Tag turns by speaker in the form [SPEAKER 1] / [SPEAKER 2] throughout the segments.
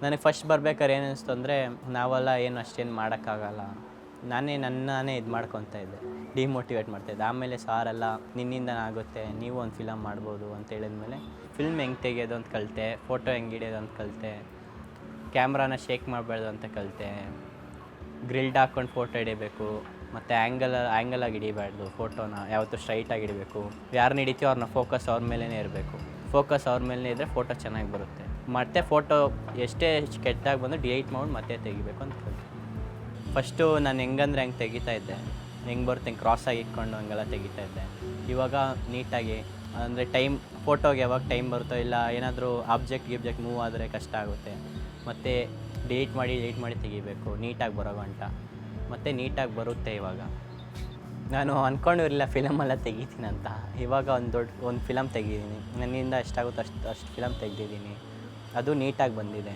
[SPEAKER 1] ನನಗೆ ಫಸ್ಟ್ ಬರ್ಬೇಕಾದ್ರೆ ಏನು ಅನಿಸ್ತು ಅಂದರೆ ನಾವೆಲ್ಲ ಏನು ಅಷ್ಟೇನು ಮಾಡೋಕ್ಕಾಗಲ್ಲ, ನಾನೇ ಇದು ಮಾಡ್ಕೊತಾ ಇದ್ದೆ, ಡಿಮೋಟಿವೇಟ್ ಮಾಡ್ತಾಯಿದ್ದೆ. ಆಮೇಲೆ ಸಾರೆಲ್ಲ ನಿನ್ನಿಂದ ಆಗುತ್ತೆ, ನೀವು ಒಂದು ಫಿಲಮ್ ಮಾಡ್ಬೋದು ಅಂತ ಹೇಳಿದ್ಮೇಲೆ ಫಿಲ್ಮ್ ಹೆಂಗೆ ತೆಗೆಯೋದು ಅಂತ ಕಲಿತೆ, ಫೋಟೋ ಹೆಂಗೆ ಹಿಡಿಯೋದು ಅಂತ ಕಲಿತೆ, ಕ್ಯಾಮ್ರಾನ ಶೇಕ್ ಮಾಡಬಾರ್ದು ಅಂತ ಕಲಿತೆ, ಗ್ರಿಲ್ಡ್ ಹಾಕ್ಕೊಂಡು ಫೋಟೋ ಹಿಡಿಬೇಕು, ಮತ್ತು ಆ್ಯಂಗಲಾಗಿ ಹಿಡಿಬಾರ್ದು, ಫೋಟೋನ ಯಾವತ್ತೂ ಸ್ಟ್ರೈಟಾಗಿ ಹಿಡಿಬೇಕು, ಯಾರನ್ನ ಹಿಡಿತೀವೋ ಅವ್ರನ್ನ ಫೋಕಸ್ ಅವ್ರ ಮೇಲೇ ಇರಬೇಕು, ಫೋಕಸ್ ಅವ್ರ ಮೇಲೆ ಇದ್ದರೆ ಫೋಟೋ ಚೆನ್ನಾಗಿ ಬರುತ್ತೆ. ಮತ್ತು ಫೋಟೋ ಎಷ್ಟೇ ಕೆಟ್ಟದಾಗಿ ಬಂದು ಡಿಲೀಟ್ ಮಾಡಿ ಮತ್ತೆ ತೆಗಿಬೇಕು ಅಂತ ಕಲಿತೆ. ಫಸ್ಟು ನಾನು ಹೆಂಗೆ ತೆಗಿತಾ ಇದ್ದೆ, ಹೆಂಗೆ ಬರುತ್ತೆ ಹಿಂಗೆ ಕ್ರಾಸಾಗಿ ಇಟ್ಕೊಂಡು ಹಂಗೆಲ್ಲ ತೆಗಿತಾ ಇದ್ದೆ. ಇವಾಗ ನೀಟಾಗಿ ಅಂದರೆ ಫೋಟೋಗೆ ಯಾವಾಗ ಟೈಮ್ ಬರುತ್ತೋ, ಇಲ್ಲ ಏನಾದರೂ ಆಬ್ಜೆಕ್ಟ್ ಮೂವ್ ಆದರೆ ಕಷ್ಟ ಆಗುತ್ತೆ, ಮತ್ತು ಡಿಲೀಟ್ ಮಾಡಿ ತೆಗಿಬೇಕು ನೀಟಾಗಿ ಬರೋ ಗಂಟ, ಮತ್ತು ನೀಟಾಗಿ ಬರುತ್ತೆ. ಇವಾಗ ನಾನು ಅಂದ್ಕೊಂಡಿರಲಿಲ್ಲ ಫಿಲಮೆಲ್ಲ ತೆಗಿತೀನಿ ಅಂತ. ಇವಾಗ ಒಂದು ಫಿಲಮ್ ತೆಗಿದ್ದೀನಿ, ನನ್ನಿಂದ ಎಷ್ಟಾಗುತ್ತೋ ಅಷ್ಟು ಫಿಲಮ್ ತೆಗೆದಿದ್ದೀನಿ, ಅದು ನೀಟಾಗಿ ಬಂದಿದೆ.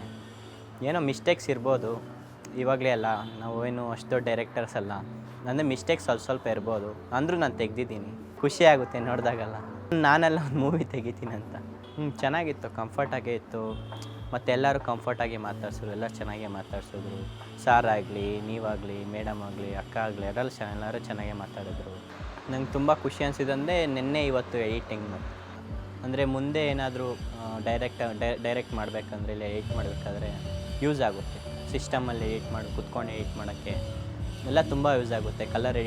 [SPEAKER 1] ಏನೋ ಮಿಸ್ಟೇಕ್ಸ್ ಇರ್ಬೋದು, ಇವಾಗಲೇ ಅಲ್ಲ, ನಾವು ಏನು ಅಷ್ಟು ದೊಡ್ಡ ಡೈರೆಕ್ಟರ್ಸ್ ಅಲ್ಲ, ಅಂದರೆ ಮಿಸ್ಟೇಕ್ಸ್ ಸ್ವಲ್ಪ ಇರ್ಬೋದು, ಅಂದರೂ ನಾನು ತೆಗ್ದಿದ್ದೀನಿ. ಖುಷಿ ಆಗುತ್ತೆ ನೋಡಿದಾಗಲ್ಲ ನಾನೆಲ್ಲ ಒಂದು ಮೂವಿ ತೆಗಿತೀನಿ ಅಂತ. ಚೆನ್ನಾಗಿತ್ತು, ಕಂಫರ್ಟಾಗೇ ಇತ್ತು, ಮತ್ತು ಎಲ್ಲರೂ ಕಂಫರ್ಟಾಗಿ ಮಾತಾಡ್ಸಿದ್ರು, ಎಲ್ಲ ಚೆನ್ನಾಗೇ ಮಾತಾಡ್ಸಿದ್ರು. ಸಾರ್ ಆಗಲಿ, ನೀವಾಗಲಿ, ಮೇಡಮ್ ಆಗಲಿ, ಅಕ್ಕ ಆಗಲಿ, ಎಲ್ಲರೂ ಚೆನ್ನಾಗೇ ಮಾತಾಡಿದ್ರು. ನಂಗೆ ತುಂಬ ಖುಷಿ ಅನಿಸಿದಂದರೆ ನಿನ್ನೆ ಇವತ್ತು ಎಡಿಟಿಂಗ್. ಅಂದರೆ ಮುಂದೆ ಏನಾದರೂ ಡೈರೆಕ್ಟ್ ಮಾಡಬೇಕಂದ್ರೆ, ಇಲ್ಲ ಎಡಿಟ್ ಮಾಡಬೇಕಾದ್ರೆ ಯೂಸ್ ಆಗುತ್ತೆ. ಸಿಸ್ಟಮಲ್ಲಿ ಕುತ್ಕೊಂಡು ಎಡಿಟ್ ಮಾಡೋಕ್ಕೆ ಎಲ್ಲ ತುಂಬ ಯೂಸ್ ಆಗುತ್ತೆ. ಕಲರ್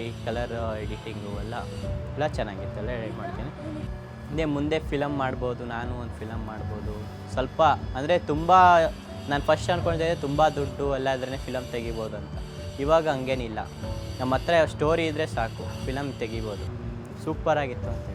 [SPEAKER 1] ಎಡಿಟಿಂಗು ಎಲ್ಲ ಚೆನ್ನಾಗಿತ್ತು, ಎಲ್ಲ ಎಡಿಟ್ ಮಾಡ್ತೀನಿ. ಮುಂದೆ ಫಿಲಮ್ ಮಾಡ್ಬೋದು, ನಾನು ಒಂದು ಫಿಲಮ್ ಮಾಡ್ಬೋದು. ಸ್ವಲ್ಪ ಅಂದರೆ ನಾನು ಫಸ್ಟ್ ಅಂದ್ಕೊಂಡಿದ್ದೆ ತುಂಬ ದುಡ್ಡು ಎಲ್ಲ ಇದ್ರೇ ಫಿಲಮ್ ತೆಗಿಬೋದು ಅಂತ. ಇವಾಗ ಹಂಗೇನಿಲ್ಲ, ನಮ್ಮ ಹತ್ರ ಸ್ಟೋರಿ ಇದ್ದರೆ ಸಾಕು, ಫಿಲಮ್ ತೆಗಿಬೋದು. ಸೂಪರಾಗಿತ್ತು ಅಂತ.